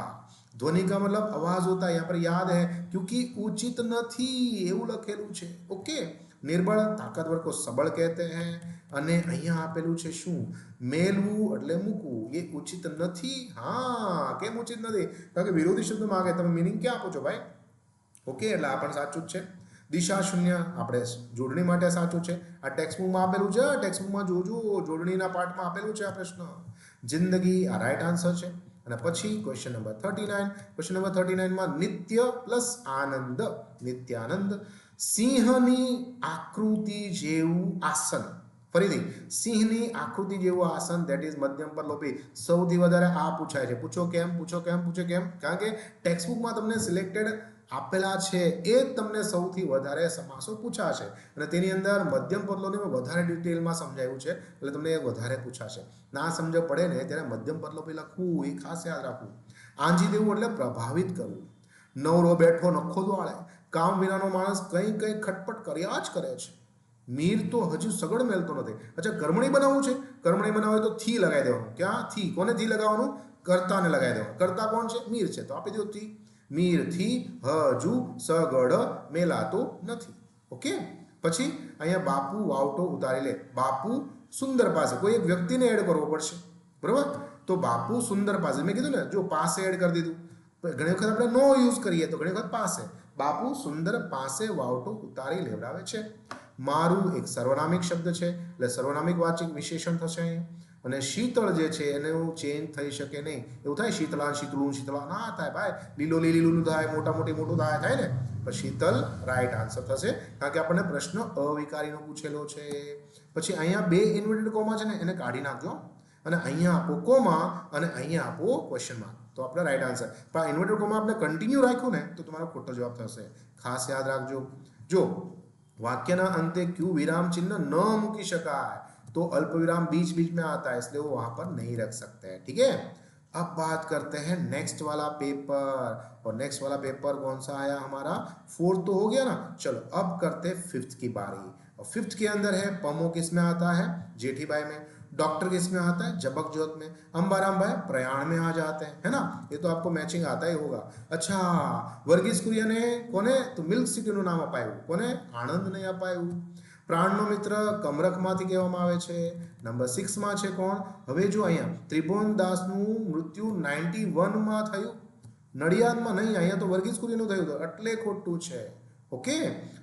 ध्वनि का मतलब आवाज होता है. यहाँ पर याद है क्योंकि उचित નથી એવું લખેલું છે. ઓકે. નિર્બળ તાકાતવર को सबल कहते हैं. અને અહીંયા આપેલું છે શું? મેલવું એટલે મૂકવું. એ ઉચિત નથી. હા, કેમ ઉચિત નથી? કારણ કે વિરોધી શબ્દ માંગે, તમે મીનિંગ ક્યાં આપો છો ભાઈ? ઓકે, એટલે આ પણ સાચું જ છે. દિશા શૂન્ય આપણે જોડણી માટે સાચું છે. આ ટેક્સ્ટબુકમાં આપેલું છે. ટેક્સ્ટબુકમાં જોજો, જોડણીના પાર્ટમાં આપેલું છે આ પ્રશ્ન. જિંદગી આ રાઈટ આન્સર છે. અને પછી ક્વેશ્ચન નંબર 39. ક્વેશ્ચન નંબર 39 માં નિત્ય પ્લસ આનંદ, નિત્યાનંદ. સિંહની આકૃતિ જેવું આસન. ફરીથી, સિંહની આકૃતિ જેવું આસન, ધેટ ઇઝ મધ્યમ પર લોપી. સૌથી વધારે આ પૂછાય છે. પૂછો કેમ? કારણ કે ટેક્સ્ટબુકમાં તમને સિલેક્ટેડ આપેલા છે એ જ તમને સૌથી વધારે સમાસો પૂછાશે. અને તેની અંદર મધ્યમ પદલોને વધારે ડિટેલમાં સમજાવ્યું છે, એટલે તમને એ વધારે પૂછાશે. ના સમજ પડે ને ત્યારે મધ્યમ પદલોપી લખવું, એ ખાસ યાદ રાખવું. આંજી દેવું એટલે પ્રભાવિત કરવું. નવરો બેઠો નખો દોડે. કામ વિનાનો માણસ કંઈ ખટપટ કર્યા જ કરે છે. મીર તો હજુ સગડ મેલતો નથી. અચ્છા, કર્મણી બનાવવું છે. કર્મણી બનાવે તો થી લગાવી દેવાનું. ક્યાં થી? કોને થી લગાવવાનું? કર્તાને લગાવી દેવાનું. કર્તા કોણ છે? મીર છે, તો આપી દો થી. મીરથી હજુ સગડ મેલાતો નથી. ઓકે. પછી અહીંયા બાપુ વાવટો ઉતારી લે. બાપુ સુંદર પાસે, કોઈ એક વ્યક્તિને એડ કરવો પડશે, બરોબર? તો બાપુ સુંદર પાસે, મેં કીધું ને, જો પાસે એડ કરી દીધું. ઘણી વખત આપણે નો યુઝ કરીએ તો ઘણી વખત પાસે. બાપુ સુંદર પાસે વાવટો ઉતારી લેવડાવે છે. મારું એક સર્વનામિક શબ્દ છે, એટલે સર્વનામિક વાચક વિશેષણ થશે અહીંયા. અને શીતળ જે છે એનું ચેન્જ થઈ શકે નહીં. એવું થાય શીતળા શીતળા ના થાય ભાઈ. લીલું થાય, મોટું થાય ને. પણ શીતલ રાઈટ આન્સર થશે, કારણ કે આપણને પ્રશ્ન અવિકારીનો પૂછેલો છે. પછી અહીંયા 2 ઇન્વર્ટેડ કોમા છે ને, એને કાઢી નાખજો અને અહીંયા આપો કોમા અને અહીંયા આપો ક્વેશ્ચન માર્ક, તો આપણે રાઈટ આન્સર. પણ ઇન્વર્ટેડ કોમા આપણે કન્ટિન્યુ રાખ્યું ને તો તમારો ખોટો જવાબ થશે. ખાસ યાદ રાખજો. જો वाक्य ना अंत क्यों विराम चिन्ह न मूकी शकाय तो अल्प विराम बीच में आता है, इसलिए वो वहां पर नहीं रख सकते हैं. ठीक है. अब बात करते हैं नेक्स्ट वाला पेपर. और नेक्स्ट वाला पेपर कौन सा आया हमारा? 4th तो हो गया ना. चलो अब करते हैं 5th की बारी. और 5th के अंदर है पमो किस में आता है? जेठी बाई में. डॉक्टर किस में आता है? जबक जोत में. अंबाराम भाई प्रयाण में आ जाते हैं, है ना. ये तो आपको मैचिंग आता ही होगा. अच्छा, वर्गीस कुरिया ने कोने तो मिल्क सिटी નું નામ અપાયું. કોને? આણંદને અપાયું. પ્રાણનો મિત્ર કમરકમાંથી કહેવામાં આવે છે. નંબર 6 માં છે કોણ? હવે જો અહીંયા ત્રિભુવનદાસનું મૃત્યુ 91 માં થયું, નડિયાદમાં નહીં. અહીંયા તો વર્ગીસ કુરિયાનું થયું હતું, એટલે ખોટું છે. ઓકે.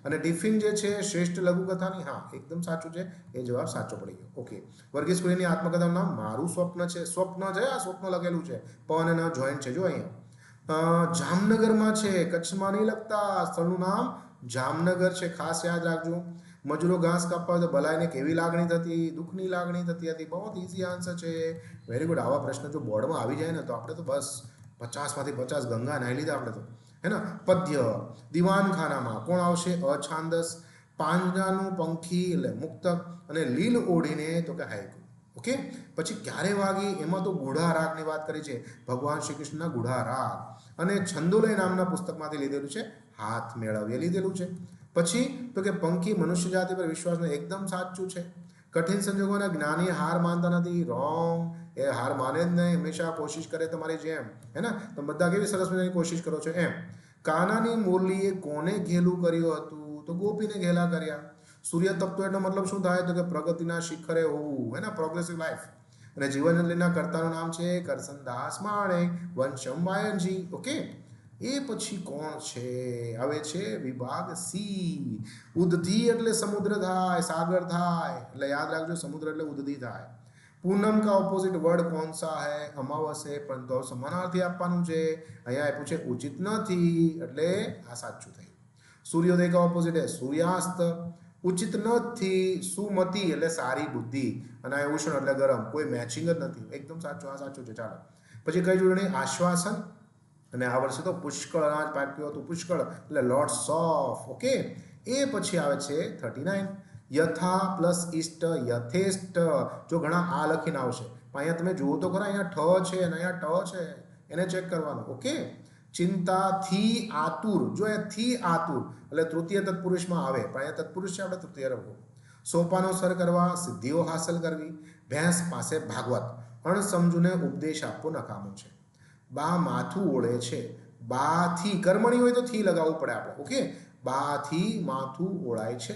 અને ટિફિન જે છે શ્રેષ્ઠ લઘુકથાની, હા એકદમ સાચું છે, એ જવાબ સાચો પડી ગયો. ઓકે. વર્ગીસ કુરિયાની આત્મકથાનું નામ મારું સ્વપ્ન છે. સ્વપ્ન છે, આ સ્વપ્ન લખેલું છે, પ અને ન જોઈન્ટ છે. જો અહીંયા જામનગરમાં છે, કચ્છમાં નહીં લખતા. સ્થળનું નામ જામનગર છે, ખાસ યાદ રાખજો. મજૂરો ઘાસ કાપવા હોય તો ભલાઈને કેવી લાગણી થતી? દુઃખની લાગણી થતી હતી. બહુ ઇઝી આન્સર છે. Very good. આવા પ્રશ્ન જો બોર્ડમાં આવી જાય ને તો આપણે તો બસ 50માંથી 50 ગંગા નાહી લીધા આપણે તો, હે ને. પદ્ય દીવાનખાનામાં કોણ આવશે? અછાંદસ. પાંજરાનું પંખી એટલે મુક્તક. અને લીલ ઓઢીને તો કે હાઈકુ. ઓકે. પછી ક્યારે વાગી, એમાં તો ગુઢા રાગની વાત કરી છે. ભગવાન શ્રી કૃષ્ણના ગુઢા રાગ. અને છંદોલય નામના પુસ્તકમાંથી લીધેલું છે. હાથ મેળવીએ લીધેલું છે. પછી તો કે પંખી મનુષ્ય જાતિ પર વિશ્વાસને એકદમ સાચું છે. કઠિન સંજોગોના જ્ઞાની હાર માનતા નથી. રોંગ. એ હાર માને જ નહીં, હંમેશા કોશિશ કરે તમારી જેમ, હે ને. તમે બધા કેવી સરસ મજાની કોશિશ કરો છો એમ. કાનાની મુરલીએ કોને ઘેલું કર્યું હતું? તો ગોપીને ઘેલા કર્યા. સૂર્ય તપતો એટલો મતલબ શું થાય? તો કે પ્રગતિના શિખરે હોવું, હે ને, પ્રોગ્રેસિવ લાઈફ. અને જીવનજંત્રીના કર્તાનું નામ છે કરસનદાસ માણેક, વંશમ વાયનજી. ઓકે. એ પછી કોણ છે? હવે છે વિભાગ સી. ઉદધી એટલે સમુદ્ર થાય, सागर થાય, એટલે યાદ રાખજો સમુદ્ર એટલે ઉદધી થાય. पूनम का ऑपोजिट वर्ड कौन सा है? અમાવસ है, પણ તો સમાનાર્થી આપવાનું છે. અહીંયા આપ્યું છે ઉચિત નથી, એટલે આ સાચું થયું. સૂર્યોદય का ऑपोजिट है सूर्यास्त. ઉચિત નથી, સુમતિ એટલે સારી બુદ્ધિ, અને આ ઉષ્ણ એટલે ગરમ. કોઈ મેચિંગ જ નથી. એકદમ સાચું, આ સાચું છે. ચાલો પછી કઈ જોડણી? આશ્વાસન. અને આ વર્ષે તો પુષ્કળ અનાજ પાક્યું હતું. પુષ્કળ એટલે લોટ્સ ઓફ. ઓકે, એ પછી આવે છે 39. યથા પ્લસ ઇષ્ટ, યથેષ્ટ. જો ઘણા આ લખીને આવશે, પણ અહીંયા તમે જુઓ તો ખરા, અહીંયા ઠ છે અને અહીંયા ટ છે, એને ચેક કરવાનું. ઓકે, ચિંતાથી આતુર. જો એ થી આતુર એટલે તૃતીય તત્પુરુષમાં આવે, પણ અહીંયા તત્પુરુષ છે, આપણે તૃતીય રંગો. સોપાનો સર કરવા, સિદ્ધિઓ હાંસલ કરવી. ભેંસ પાસે ભાગવત. અણસમજુને ઉપદેશ આપવો નકામો છે. બા માથું ઓળે છે. બા થી કર્મણી હોય તો થી લગાવવું પડે આપણે. ઓકે, બા થી માથું ઓળાય છે.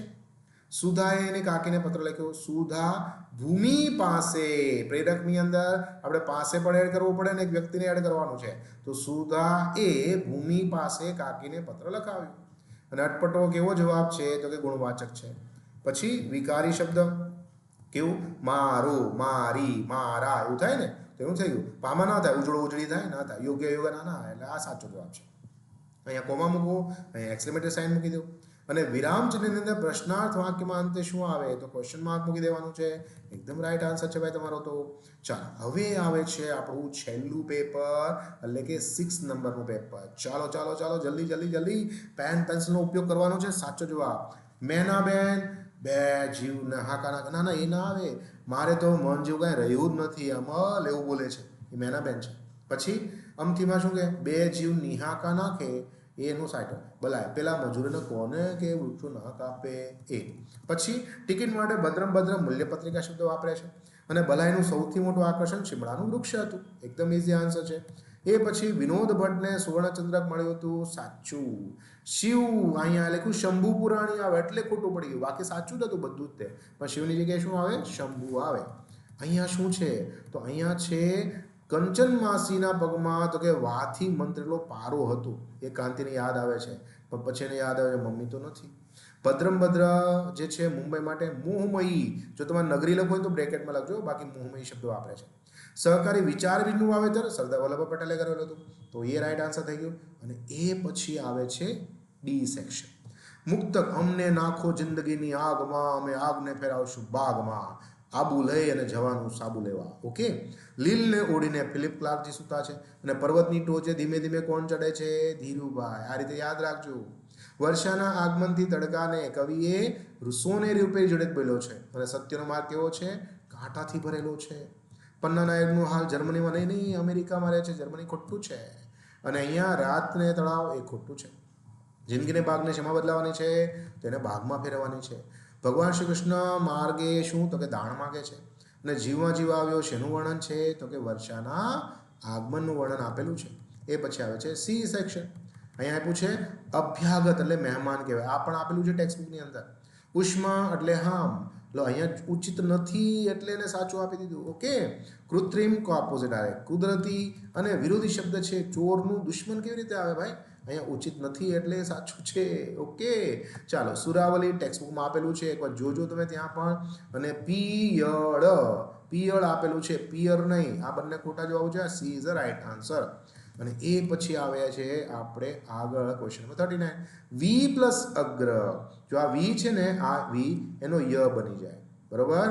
સુધાએ એને કાકીને પત્ર લખ્યો. સુધા ભૂમિ પાસે. પ્રેરકની અંદર આપણે પાસે પણ એડ કરવો પડે ને એક વ્યક્તિને એડ કરવાનું છે. તો સુધા એ ભૂમિ પાસે કાકીને પત્ર લખાવ્યો. અને અટપટો કેવો જવાબ છે? તો કે ગુણવાચક છે. પછી વિકારી શબ્દ કેવું? મારું, મારી, મારા, એવું થાય ને, તેનું થઈ ગયું. પામાં ના થાય, ઉજળો ઉજળી થાય, ના થાય. યોગ્ય યોગ્ય ના, એટલે આ સાચો જવાબ છે. અહીંયા કોમા મૂકવો, અહીંયા એક્સક્લેમેટરી સાઇન મૂકી દો. અને વિરામ ચિહ્નની અંદર પ્રશ્નાર્થ વાક્યમાં અંતે શું આવે? તો ક્વેશ્ચન માર્ક મૂકી દેવાનું છે. એકદમ રાઈટ આન્સર છે ભાઈ તમારો. તો ચાલો હવે આવે છે આપણું છેલ્લું પેપર, એટલે કે 6 નંબરનું પેપર. ચાલો ચાલો ચાલો, જલ્દી જલ્દી જલ્દી પેન પેન્સિલનો ઉપયોગ કરવાનો છે. સાચો જવાબ મેનાબેન. બે જીવ નહાકાના. ના ના, એ ના આવે. મારે તો મન જેવું કાંઈ રહ્યું જ નથી. અમલ એવું બોલે છે, એ મેનાબેન છે. પછી અમથીમાં શું કે? બે જીવ નિહાકા નાખે, એનું સાઈટ ભલાય. પેલા મજૂરને કોને કે વૃક્ષો ના કાપે એ. પછી ટિકિટ માટે ભદ્રમ ભદ્રમ મૂલ્યપત્રિકા શબ્દ વાપરે છે. અને ભલાઈનું સૌથી મોટું આકર્ષણ શિમળાનું વૃક્ષ હતું. એકદમ ઇઝી આન્સર છે. એ પછી વિનોદ ભટ્ટને સુવર્ણચંદ્રક મળ્યું હતું. સાચું. શિવ, અહીંયા લખ્યું શંભુ પુરાણી આવે એટલે ખોટું પડી ગયું. બાકી સાચું જ હતું બધું જ તે, પણ શિવની જગ્યાએ શું આવે? શંભુ આવે. અહીંયા શું છે? તો અહીંયા છે કંચન માસીના પગમાં તો કે વાથી મંત્રેલો પારો હતો. એ કાંતિને યાદ આવે છે, પણ પછી એને યાદ આવે મમ્મી તો નથી. ભદ્રમ ભદ્ર જે છે મુંબઈ માટે મોહમયી. જો તમારે નગરી લખો હોય તો બ્રેકેટમાં લખજો, બાકી મોહમયી શબ્દ વાપરે છે. સહકારી વિચારવીરનું વાવેતર સરદાર વલ્લભભાઈ પટેલે કરેલું હતું. તો એ રાઈટ આન્સર થઈ ગયું. અને એ પછી આવે છે ડી સેક્શન. મુક્તક. અમને નાખો જિંદગીની આગમાં, અમે આગને ફેરવશું બાગમાં. આબુ લઈ અને જવાનું સાબુ લેવા. ઓકે, લીલને ઓઢીને ફિલિપ ક્લાર્કજી સૂતા છે. અને પર્વતની ટોચે ધીમે ધીમે કોણ ચડે છે? ધીરુભાઈ. આ રીતે યાદ રાખજો. વર્ષાના આગમનથી તડકાને કવિએ સોનેરી રૂપે જડિત બોલ્યો છે. અને સત્યનો માર્ગ કેવો છે? કાંટાથી ભરેલો છે. પન્ના નાયકનું હાલ જર્મનીમાં નહીં, અમેરિકામાં રહે છે. જર્મની ખોટું છે. અને અહીંયા રાતને તળાવ એ ખોટું છે. જિંદગીને ભાગને શેમાં બદલાવાની છે? તેને ભાગમાં ફેરવવાની છે. ભગવાન શ્રી કૃષ્ણ માર્ગે શું? તો કે દાણ માગે છે. અને જીવમાં જીવ આવ્યો શેનું વર્ણન છે? તો કે વર્ષાના આગમનનું વર્ણન આપેલું છે. એ પછી આવે છે સી સેક્શન. અહીંયા આપ્યું છે અભ્યાગત એટલે મહેમાન કહેવાય. આ પણ આપેલું છે ટેક્સ્ટ બુકની અંદર. ઉષ્મા એટલે હામ. લો અહીંયા ઉચિત નથી એટલે એને સાચું આપી દીધું. ઓકે, કૃત્રિમ કો ઓપોઝિટ આવે. કુદરતી અને વિરોધી શબ્દ છે. ચોરનું દુશ્મન કેવી રીતે આવે ભાઈ? અહીંયા ઉચિત નથી એટલે સાચું છે. ઓકે, ચાલો સુરાવલી ટેક્સ્ટબુકમાં આપેલું છે, એકવાર જોજો તમે ત્યાં પણ. અને પિયળ, પિયળ આપેલું છે, પિયર નહીં. આ બંને ખોટા જવાબ છે. She is the right answer. અને એ પછી આવ્યા છે આપણે આગળ ક્વેશ્ચન નંબર 39. વી પ્લસ અગ્ર. જો આ વી છે ને, આ વી એનો ય બની જાય, બરોબર.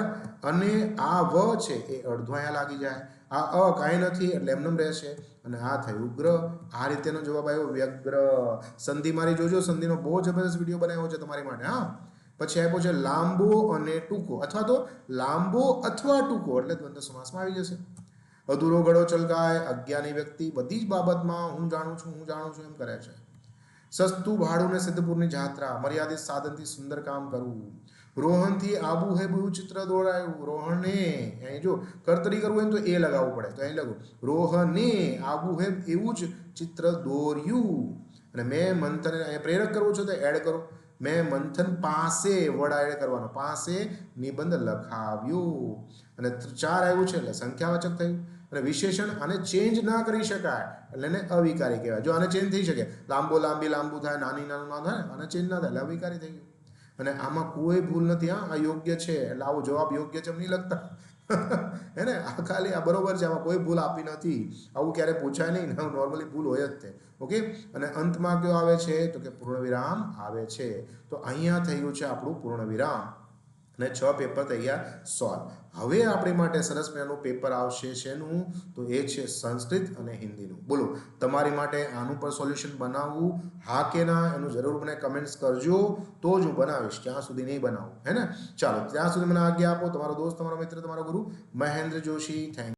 અને આ વ છે એ અડધો અહીંયા લાગી જાય. આ અ કાંઈ નથી એટલે એમનેમ રહેશે. અને આ થયું ગ્રહ. આ રીતેનો જવાબ આવ્યો વ્યગ્ર. સંધિ મારી જોજો, સંધિનો બહુ જબરદસ્ત વિડીયો બનાવ્યો છે તમારી માટે. હા, પછી આપ્યો છે લાંબો અને ટૂંકો, અથવા તો લાંબો અથવા ટૂંકો એટલે દ્વંદ્વ સમાસમાં આવી જશે. અધૂરો ગળો ચલકાય. અજ્ઞાની વ્યક્તિ બધી જ બાબતમાં હું જાણું છું એમ કરે છે. સસ્તું ભાડું ને સિદ્ધપુરની જાત્રા. મર્યાદિત સાધનથી સુંદર કામ કરવું. રોહનથી આબુ હે બહુ ચિત્ર દોરાયું. રોહને, અહીં જો કર્તરી કરવું હોય તો એ લગાવવું પડે, તો અહીં લખું રોહને આબુ હે એવું જ ચિત્ર દોર્યું. અને મેં મંથન, અહીંયા પ્રેરક કરવું છે તો એડ કરો. મેં મંથન પાસે વડા એડ કરવાનો, પાસે નિબંધ લખાવ્યું, અને 4 આવ્યું છે એટલે સંખ્યાવાચક થયું. અને વિશેષણ આને ચેન્જ ના કરી શકાય એટલે એને અવિકારી કહેવાય. જો આને ચેન્જ થઈ શકે, લાંબો લાંબી લાંબુ થાય, નાની નાનું ના થાય, આને ચેન્જ ના થાય એટલે અવિકારી થઈ ગયું. અને આમાં કોઈ ભૂલ નથી. આ યોગ્ય છે એટલે આવો જવાબ યોગ્ય છે એમ નહીં લખતા. હે ને, આ ખાલી આ બરોબર છે, આમાં કોઈ ભૂલ આપી નથી. આવું ક્યારે પૂછાય નહીં, નોર્મલી ભૂલ હોય જ તે. ઓકે. અને અંતમાં કયો આવે છે તો કે પૂર્ણ વિરામ આવે છે. તો અહીંયા થઈ ગયું છે આપણું પૂર્ણ વિરામ, અને 6 પેપર થઈ ગયા સોલ્વ. હવે આપણી માટે સરસ મજાનું પેપર આવશે શેનું, તો એ છે સંસ્કૃત અને હિન્દીનું. બોલો તમારી માટે આનું પણ સોલ્યુશન બનાવવું હા કે ના, એનું જરૂર મને કમેન્ટ્સ કરજો, તો જ હું બનાવીશ, ત્યાં સુધી નહીં બનાવું. હે ને. ચાલો ત્યાં સુધી મને આજ્ઞા આપો. તમારો દોસ્ત, તમારો મિત્ર, તમારો ગુરુ મહેન્દ્ર જોશી. થેન્ક